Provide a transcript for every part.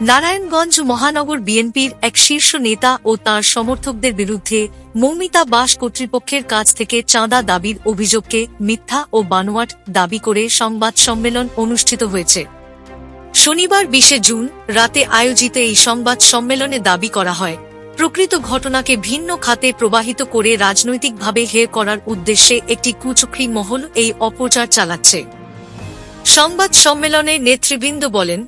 নারায়ণগঞ্জ মহানগর বিএনপির এক শীর্ষ নেতা ও তার সমর্থকদের বিরুদ্ধে মৌমিতা বাস কর্তৃপক্ষের কাছ থেকে চাঁদা দাবির অভিযোগকে মিথ্যা ও বানোয়াট দাবি করে সংবাদ সম্মেলন অনুষ্ঠিত হয়েছে। শনিবার 20 জুন রাতে আয়োজিত এই সংবাদ সম্মেলনে দাবি করা হয়, প্রকৃত ঘটনাকে ভিন্ন খাতে প্রবাহিত করে রাজনৈতিকভাবে হেয় করার উদ্দেশ্যে একটি কুচক্রী মহল এই অপপ্রচার চালাচ্ছে। সংবাদ সম্মেলনে নেতৃবৃন্দ বলেন,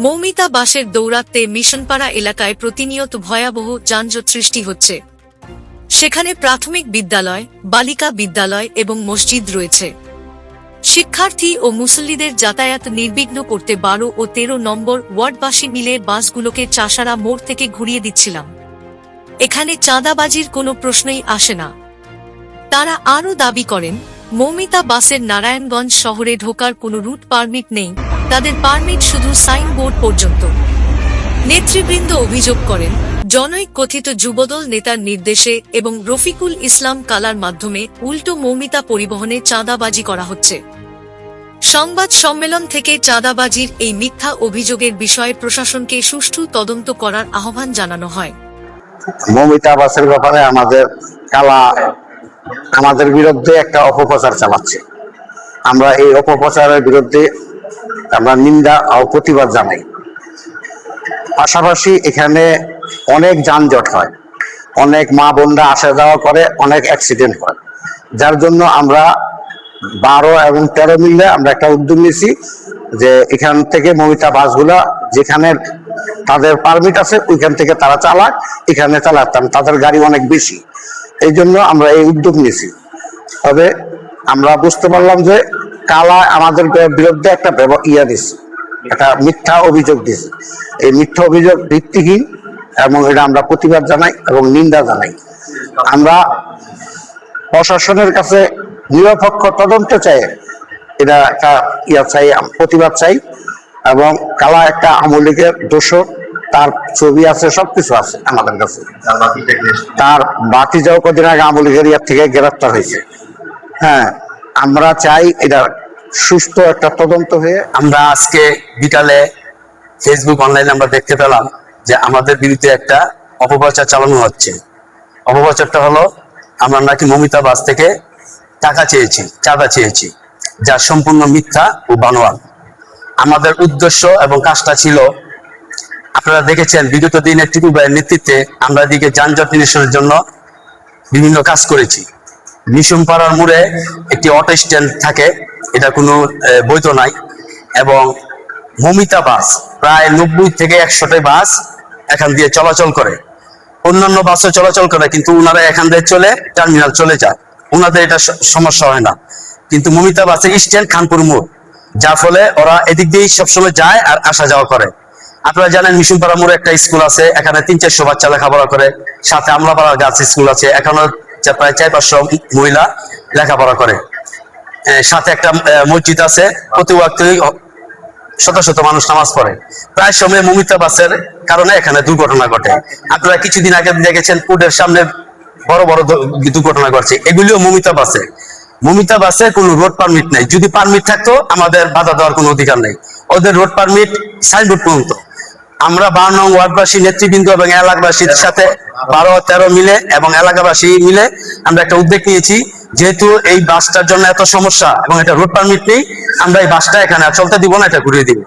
মৌমিতা বাসের দৌরাত্মে মিশনপাড়া এলাকায় প্রতিনিয়ত ভয়াবহ যানজট সৃষ্টি হচ্ছে। সেখানে প্রাথমিক বিদ্যালয়, বালিকা বিদ্যালয় এবং মসজিদ রয়েছে। শিক্ষার্থী ও মুসল্লিদের যাতায়াত নির্বিঘ্ন করতে 12 ও 13 নম্বর ওয়ার্ডবাসী মিলে বাসগুলোকে চাষারা মোড় থেকে ঘুরিয়ে দিচ্ছিলাম। এখানে চাঁদাবাজির কোনো প্রশ্নই আসে না। তারা আরও দাবি করেন, মৌমিতা বাসের নারায়ণগঞ্জ শহরে ঢোকার কোনো রুট পারমিট নেই, তাদের পারমিট শুধু সাইনবোর্ড পর্যন্ত। নেতৃবৃন্দ অভিযোগ করেন, জনৈক কথিত যুবদল নেতার নির্দেশে এবং রফিকুল ইসলাম কালার মাধ্যমে উল্টো মৌমিতা পরিবহনে চাঁদাবাজি করা হচ্ছে। সংবাদ সম্মেলন থেকে চাঁদাবাজির এই মিথ্যা অভিযোগের বিষয়ে প্রশাসনকে সুষ্ঠু তদন্ত করার আহ্বান জানানো হয়। মৌমিতা বাসের ব্যাপারে আমাদের বিরুদ্ধে একটা অপপ্রচার চালাচ্ছে। আমরা এই অপপ্রচারের বিরুদ্ধে আমরা নিন্দা ও প্রতিবাদ জানাই। পাশাপাশি এখানে অনেক যানজট হয়, অনেক মা বোনরা আসা যাওয়া করে, অনেক অ্যাক্সিডেন্ট হয়, যার জন্য আমরা 12 এবং 13 মিলে আমরা একটা উদ্যোগ নিয়েছি যে এখান থেকে মৌমিতা বাসগুলা যেখানে তাদের পারমিট আছে ওইখান থেকে তারা চালাক, এখানে চালাতাম, তাদের গাড়ি অনেক বেশি, এই জন্য আমরা এই উদ্যোগ নিয়েছি। তবে আমরা বুঝতে পারলাম যে কালা আমাদের বিরুদ্ধে একটা একটা মিথ্যা অভিযোগ দিয়েছে। এই মিথ্যা অভিযোগ ভিত্তিহীন এবং এটা আমরা প্রতিবাদ জানাই এবং নিন্দা জানাই। আমরা প্রশাসনের কাছে নিরপেক্ষ তদন্ত চাই, এটা একটা প্রতিবাদ চাই। এবং কালা একটা আওয়ামী লীগের দোষর, তার ছবি আছে, সবকিছু আছে আমাদের কাছে। তার বাতি যাও কদিন আগে আওয়ামী লীগের ইয়ার থেকে গ্রেফতার হয়েছে। হ্যাঁ, আমরা চাই এটা সুস্থ একটা তদন্ত হয়ে। আমরা আজকে বিকালে ফেসবুক অনলাইনে আমরা দেখতে পেলাম যে আমাদের বিরুদ্ধে একটা অপপ্রচার চালানো হচ্ছে। অপপ্রচারটা হলো আমরা নাকি মৌমিতা বাস থেকে টাকা চেয়েছি, চাঁদা চেয়েছি, যা সম্পূর্ণ মিথ্যা ও বানোয়াট। আমাদের উদ্দেশ্য এবং কাজটা ছিল, আপনারা দেখেছেন বিগত দিনে টিপু ভাইয়ের নেতৃত্বে আমরা এদিকে যানজট নিরসনের জন্য বিভিন্ন কাজ করেছি। মিশনপাড়ার মোড়ে একটি অটো স্ট্যান্ড থাকে, এটা কোনো বৈধ নাই, এবং মৌমিতা বাস প্রায় 90 থেকে 100টা বাস এখান দিয়ে চলাচল করে। অন্যান্য বাসও চলাচল করে, কিন্তু ওনারা এখান দিয়ে চলে টার্মিনাল চলে যায়, ওনাদের এটা সমস্যা হয় না। কিন্তু মৌমিতা বাসের স্ট্যান্ড খানপুর মোড়, যার ফলে ওরা এদিক দিয়েই সবসময় যায় আর আসা যাওয়া করে। আপনারা জানেন মিশনপাড়া মোড়ে একটা স্কুল আছে, এখানে 300-400 বাচ্চা লেখাপড়া করে। সাথে আমলাপাড়া গার্লস স্কুল আছে, এখানে প্রায় 400-500 মহিলা লেখাপড়া করে। সাথে একটা মসজিদ আছে, প্রতি ওয়াক্তেই শত শত মানুষ নামাজ পড়ে। প্রায় সময় মৌমিতা বাসের কারণে এখানে দুর্ঘটনা ঘটে। আপনারা কিছুদিন আগে দেখেছেন কোর্টের সামনে বড় বড় দুর্ঘটনা ঘটছে, এগুলিও মৌমিতা বাসে। মৌমিতা বাসে কোনো রোড পারমিট নেই। যদি পারমিট থাকতো আমাদের বাধা দেওয়ার কোনো অধিকার নেই। ওদের রোড পারমিট সাইনবোর্ড পর্যন্ত। আমরা 12 নং ওয়ার্ডবাসী নেতৃবৃন্দ এবং এলাকাবাসীর সাথে 12-13 মিলে এবং এলাকাবাসী মিলে আমরা একটা উদ্যোগ নিয়েছি। যেহেতু এই বাসটার জন্য এত সমস্যা এবং এটা রোড পারমিট নেই, আমরা এই বাসটা এখানে আর চলতে দিব না, এটা ঘুরিয়ে দিব।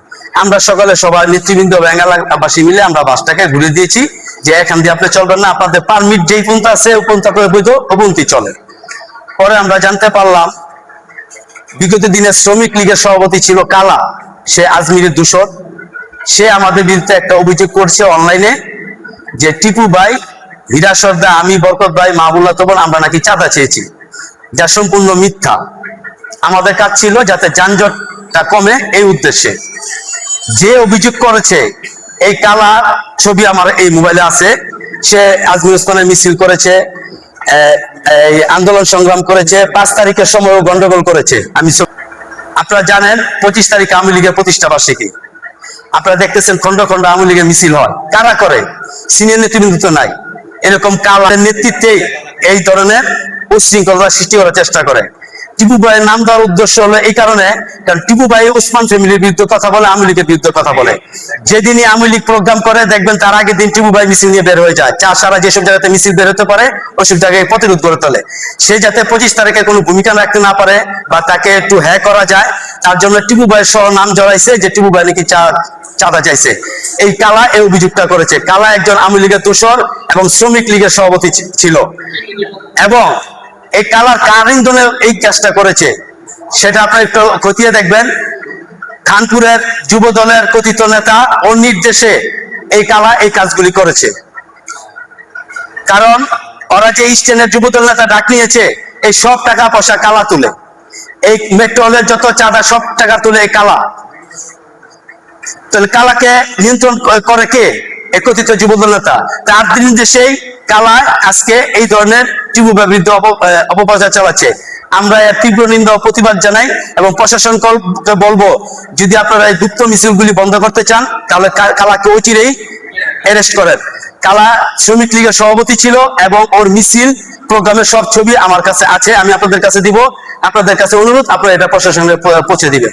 আমরা সকালে সবাই নেতৃবৃন্দ এবং এলাকাবাসী মিলে আমরা বাসটাকে ঘুরিয়ে দিয়েছি যে এখান দিয়ে আপনি চলবেন না, আপনাদের পারমিট যেই পর্যন্ত আছে ওই পর্যন্ত বৈধ, ও পর্যন্তই চলে। পরে আমরা জানতে পারলাম বিগত দিনে শ্রমিক লীগের সভাপতি ছিল কালা, সে আজমিরের দূষর। সে আমাদের বিরুদ্ধে একটা অভিযোগ করছে অনলাইনে যে টিপু ভাই, হীরা সর্দার, আমি, বরকত ভাই, মাহবুল্লাহ তবন আমরা নাকি চাঁদা চেয়েছি, যা সম্পূর্ণ মিথ্যা। আমাদের কাজ ছিল যাতে যানজটটা কমে, এই উদ্দেশ্যে। যে অভিযোগ করেছে, এই কালা ছবি আমার এই মোবাইলে আছে, সে আজমির ওসমানের মিছিল করেছে, এই আন্দোলন সংগ্রাম করেছে, 5 তারিখের সময় গন্ডগোল করেছে। আপনারা জানেন 25 তারিখ আওয়ামী লীগের প্রতিষ্ঠা বার্ষিকী। আপনারা দেখতেছেন খন্ড খন্ড আওয়ামী লীগের মিছিল হয়। কারা করে? সিনিয়র নেতৃবৃন্দ তো নাই। এরকম কালার নেতৃত্বে এই ধরনের উচ্ছৃঙ্খলতা সৃষ্টি করার চেষ্টা করে। টিপু ভাইয়ের নাম দেওয়ার উদ্দেশ্য হলো এই কারণে, কারণ টিপু ভাই ওসমান ফ্যামিলির বিরুদ্ধে কথা বলে, আওয়ামী লীগের বিরুদ্ধে কথা বলে। যেদিনই আওয়ামী লীগ প্রোগ্রাম করে দেখবেন তার আগের দিন টিপু ভাই মিছিল নিয়ে বের হয়ে যায়, সারা যেসব জায়গাতে মিছিল বের হতে পারে ওইসব জায়গায় প্রতিরোধ করে তোলে। সে যাতে 25 তারিখে কোনো ভূমিকা রাখতে না পারে বা তাকে একটু হ্যাঁ করা যায়, তার জন্য টিপু ভাইয়ের সহ নাম জড়াইছে যে টিপু ভাই নাকি চাঁদা চাইছে। এই কালা এই অভিযোগটা করেছে। কালা একজন আওয়ামী লীগের দোসর এবং শ্রমিক লীগের সভাপতি ছিল, এবং এই কালার কার ইন্ধনে এই কাজটা করেছে সেটা আপনার একটু খতিয়ে দেখবেন। খানপুরের যুব দলের কথিত নেতা ওর নির্দেশে এই কালা এই কাজগুলি করেছে। কারণ ওরা যে ইস্টার্নের যুব দল নেতা ডাক নিয়েছে, এই সব টাকা পয়সা কালা তুলে, এই মেট্রো রেলের যত চাঁদা সব টাকা তুলে এই কালা। তাহলে কালাকে নিয়ন্ত্রণ করে কে? একত্রিত যুব দল নেতা। তার নির্দেশেই কালা আজকে এই ধরনের টিপু ভাইয়ের বিরুদ্ধে অপপ্রচার চালাচ্ছে। আমরা এর তীব্র নিন্দা ও প্রতিবাদ জানাই এবং প্রশাসনকে বলবো, যদি আপনারা এই গুপ্ত মিছিলগুলি বন্ধ করতে চান তাহলে কালাকে অচিরেই অ্যারেস্ট করেন। কালা শ্রমিক লীগের সভাপতি ছিল এবং ওর মিছিল প্রোগ্রামের সব ছবি আমার কাছে আছে, আমি আপনাদের কাছে দিব। আপনাদের কাছে অনুরোধ, আপনারা এটা প্রশাসনে পৌঁছে দিবেন।